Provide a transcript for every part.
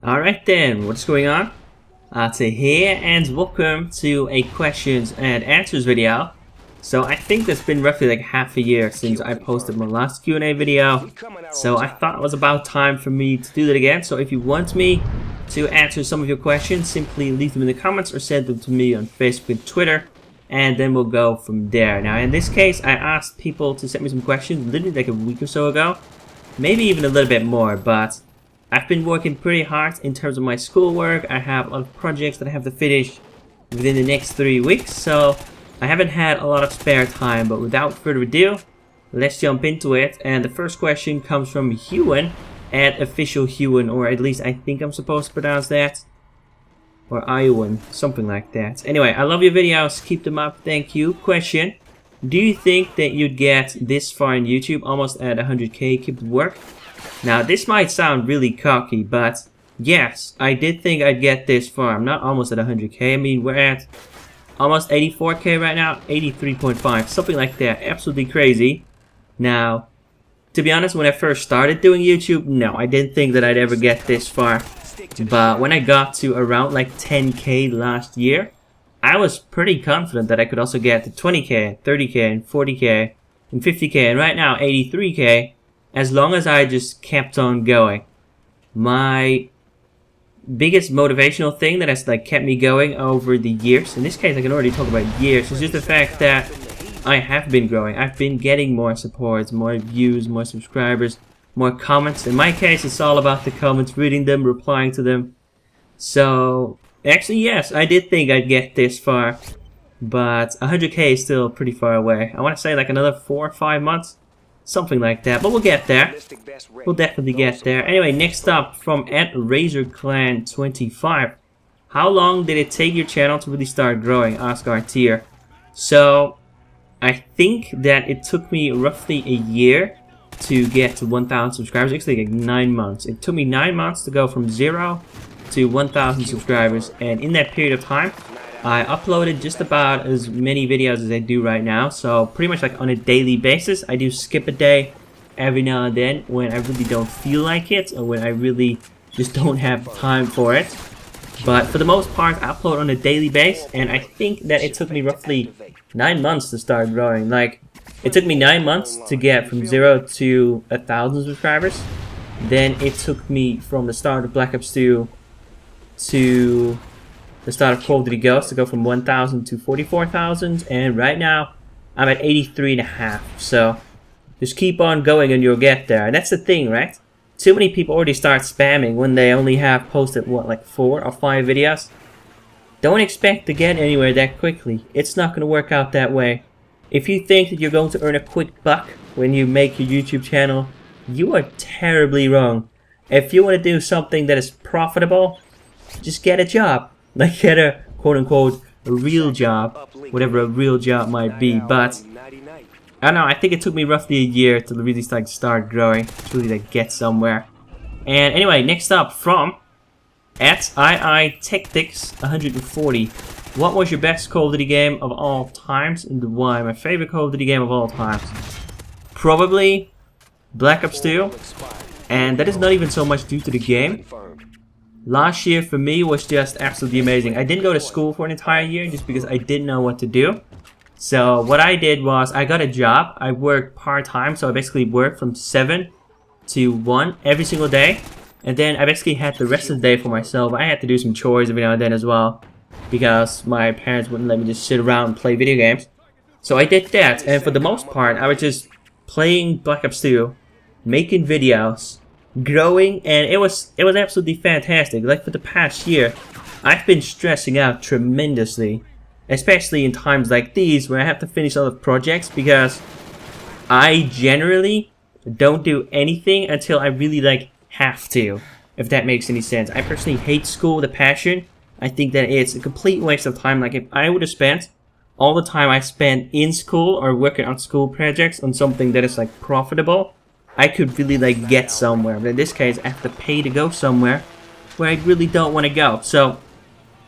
Alright then, what's going on? Ate here and welcome to a questions and answers video. So I think it's been roughly like half a year since I posted my last Q&A video. So I thought it was about time for me to do that again. So if you want me to answer some of your questions, simply leave them in the comments or send them to me on Facebook and Twitter. And then we'll go from there. Now in this case, I asked people to send me some questions literally like a week or so ago. Maybe even a little bit more, but I've been working pretty hard in terms of my schoolwork. I have a lot of projects that I have to finish within the next 3 weeks, so I haven't had a lot of spare time. But without further ado, let's jump into it. And the first question comes from Hewen at official Hewen, or at least I think I'm supposed to pronounce that, or Iowan, something like that. Anyway, I love your videos, keep them up, thank you. Question: do you think that you'd get this far in YouTube, almost at 100k? Keep the work. Now this might sound really cocky, but yes, I did think I'd get this far. I'm not almost at 100k. I mean, we're at almost 84k right now, 83.5, something like that. Absolutely crazy. Now, to be honest, when I first started doing YouTube, no, I didn't think that I'd ever get this far. But when I got to around like 10k last year, I was pretty confident that I could also get to 20k, 30k, and 40k, and 50k, and right now 83k. As long as I just kept on going. My biggest motivational thing that has like kept me going over the years, in this case I can already talk about years, is just the fact that I have been growing. I've been getting more support, more views, more subscribers, more comments. In my case, it's all about the comments, reading them, replying to them. So actually, yes, I did think I'd get this far, but 100k is still pretty far away. I want to say like another 4 or 5 months. Something like that, but we'll get there. We'll definitely get there. Anyway, next up from @RazorClan25. How long did it take your channel to really start growing? Ask our tier. So, I think that it took me roughly a year to get to 1,000 subscribers. Actually, like 9 months. It took me 9 months to go from 0 to 1,000 subscribers, and in that period of time, I uploaded just about as many videos as I do right now, so pretty much like on a daily basis. I do skip a day every now and then when I really don't feel like it, or when I really just don't have time for it. But for the most part, I upload on a daily basis, and I think that it took me roughly 9 months to start growing. Like, it took me 9 months to get from 0 to 1,000 subscribers. Then it took me from the start of Black Ops 2 to the start of Call of Duty Ghosts to go from 1,000 to 44,000, and right now I'm at 83.5. So just keep on going and you'll get there. And that's the thing, right? Too many people already start spamming when they only have posted what, like 4 or 5 videos. Don't expect to get anywhere that quickly. It's not going to work out that way. If you think that you're going to earn a quick buck when you make your YouTube channel, you are terribly wrong. If you want to do something that is profitable, just get a job. Like, get a quote-unquote a real job, whatever a real job might be. But I don't know, I think it took me roughly a year to really start growing, to really like get somewhere. And anyway, next up from @IITactics140. What was your best Call of Duty game of all times and why? My favorite Call of Duty game of all times, probably Black Ops 2, and that is not even so much due to the game. Last year for me was just absolutely amazing. I didn't go to school for an entire year just because I didn't know what to do. So what I did was I got a job. I worked part-time, so I basically worked from 7 to 1 every single day. And then I basically had the rest of the day for myself. I had to do some chores every now and then as well, because my parents wouldn't let me just sit around and play video games. So I did that, and for the most part I was just playing Black Ops 2, making videos, growing, and it was absolutely fantastic. Like, for the past year I've been stressing out tremendously, especially in times like these where I have to finish a lot of projects, because I generally don't do anything until I really like have to, if that makes any sense. I personally hate school with a passion. I think that it's a complete waste of time. Like, if I would have spent all the time I spent in school or working on school projects on something that is like profitable, I could really like get somewhere. But in this case, I have to pay to go somewhere where I really don't want to go. So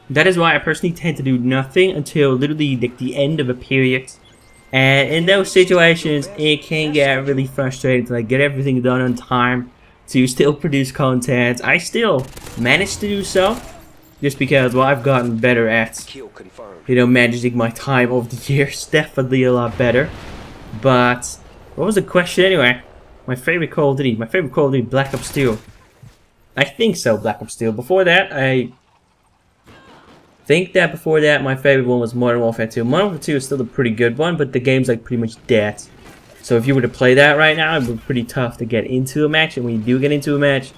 that is why I personally tend to do nothing until literally like the end of a period. And in those situations, it can get really frustrating to like get everything done on time, to still produce content. I still manage to do so, just because, well, I've gotten better at, you know, managing my time over the years. Definitely a lot better. But what was the question anyway? My favorite Call of Duty. My favorite Call of Duty, Black Ops 2. I think so, Black Ops 2. Before that, I think that before that, my favorite one was Modern Warfare 2. Modern Warfare 2 is still a pretty good one, but the game's like pretty much dead. So if you were to play that right now, it would be pretty tough to get into a match. And when you do get into a match,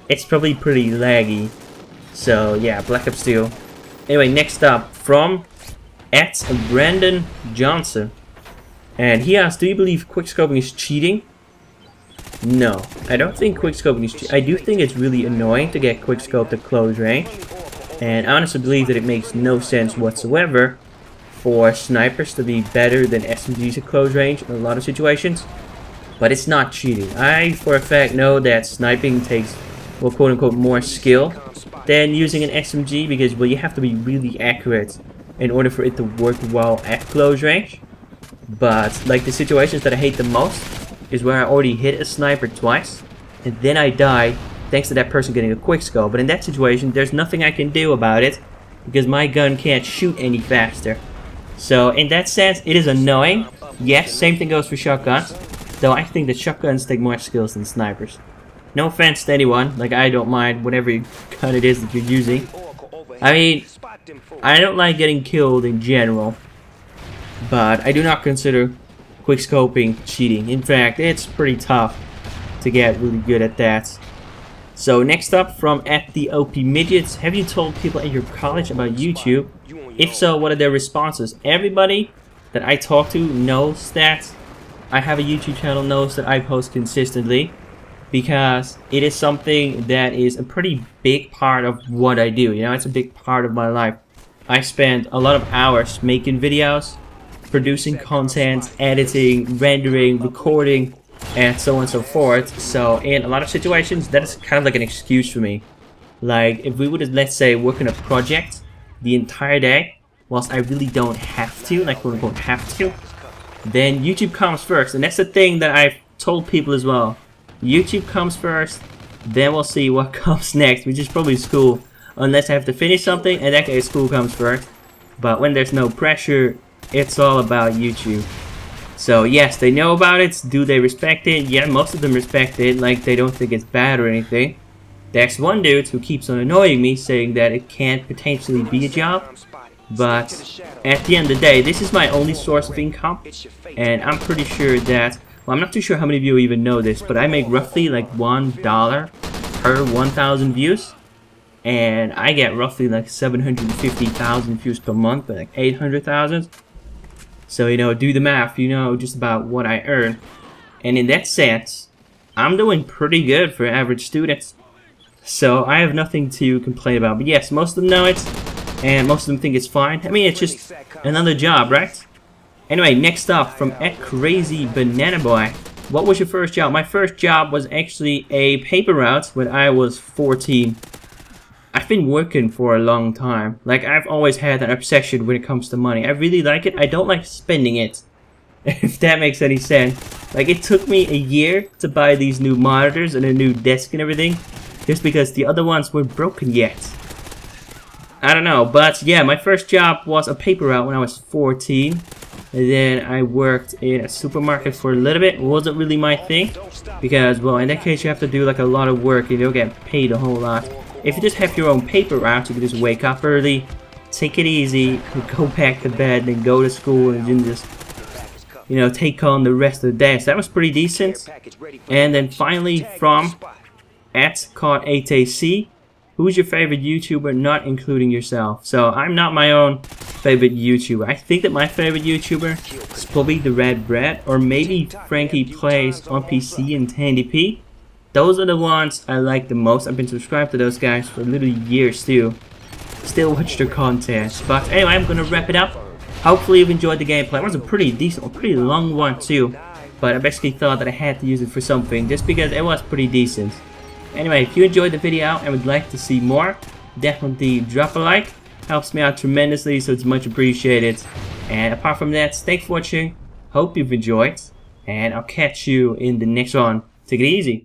it's probably pretty laggy. So yeah, Black Ops 2. Anyway, next up, from @Brandon Johnson. And he asked, do you believe quickscoping is cheating? No, I don't think quickscoping is cheating. I do think it's really annoying to get quickscoped at close range. And I honestly believe that it makes no sense whatsoever for snipers to be better than SMGs at close range in a lot of situations. But it's not cheating. I, for a fact, know that sniping takes, well, quote-unquote, more skill than using an SMG, because, well, you have to be really accurate in order for it to work well at close range. But, like, the situations that I hate the most is where I already hit a sniper twice, and then I die thanks to that person getting a quickscope. But in that situation, there's nothing I can do about it, because my gun can't shoot any faster. So, in that sense, it is annoying. Yes, same thing goes for shotguns, though I think that shotguns take more skills than snipers. No offense to anyone, like, I don't mind whatever gun it is that you're using. I mean, I don't like getting killed in general, but I do not consider quickscoping cheating. In fact, it's pretty tough to get really good at that. So next up, from @TheOPMidgets, have you told people at your college about YouTube? If so, what are their responses? Everybody that I talk to knows that I have a YouTube channel, knows that I post consistently, because it is something that is a pretty big part of what I do. You know, it's a big part of my life. I spend a lot of hours making videos, producing content, editing, rendering, recording, and so on and so forth. So in a lot of situations, that is kind of like an excuse for me. Like, if we would, let's say, work on a project the entire day, whilst I really don't have to, like, quote unquote have to, then YouTube comes first. And that's the thing that I've told people as well. YouTube comes first, then we'll see what comes next, which is probably school. Unless I have to finish something, in that case school comes first. But when there's no pressure, it's all about YouTube. So yes, they know about it. Do they respect it? Yeah, most of them respect it. Like, they don't think it's bad or anything. There's one dude who keeps on annoying me, saying that it can't potentially be a job. But at the end of the day, this is my only source of income. And I'm pretty sure that, well, I'm not too sure how many of you even know this, but I make roughly like $1 per 1,000 views. And I get roughly like 750,000 views per month, but like 800,000. So, you know, do the math, you know just about what I earn. And in that sense, I'm doing pretty good for average students. So I have nothing to complain about. But yes, most of them know it, and most of them think it's fine. I mean, it's just another job, right? Anyway, next up, from @CrazyBananaBoy. What was your first job? My first job was actually a paper route when I was 14. I've been working for a long time. Like, I've always had an obsession when it comes to money. I really like it. I don't like spending it, if that makes any sense. Like, it took me a year to buy these new monitors and a new desk and everything, just because the other ones weren't broken yet. I don't know, but yeah, my first job was a paper route when I was 14. And then I worked in a supermarket for a little bit. It wasn't really my thing, because, well, in that case you have to do like a lot of work and you don't get paid a whole lot. If you just have your own paper route, you can just wake up early, take it easy, go back to bed, then go to school, and then just, you know, take on the rest of the day. So that was pretty decent. And then finally, from @CoD8AC, who's your favorite YouTuber, not including yourself? So I'm not my own favorite YouTuber. I think that my favorite YouTuber is probably the Red Bread, or maybe Frankie Plays on PC and 1080p. Those are the ones I like the most. I've been subscribed to those guys for literally years too. Still watch their content. But anyway, I'm gonna wrap it up. Hopefully you've enjoyed the gameplay. It was a pretty decent, pretty long one too. But I basically thought that I had to use it for something, just because it was pretty decent. Anyway, if you enjoyed the video and would like to see more, definitely drop a like. Helps me out tremendously, so it's much appreciated. And apart from that, thanks for watching. Hope you've enjoyed. And I'll catch you in the next one. Take it easy.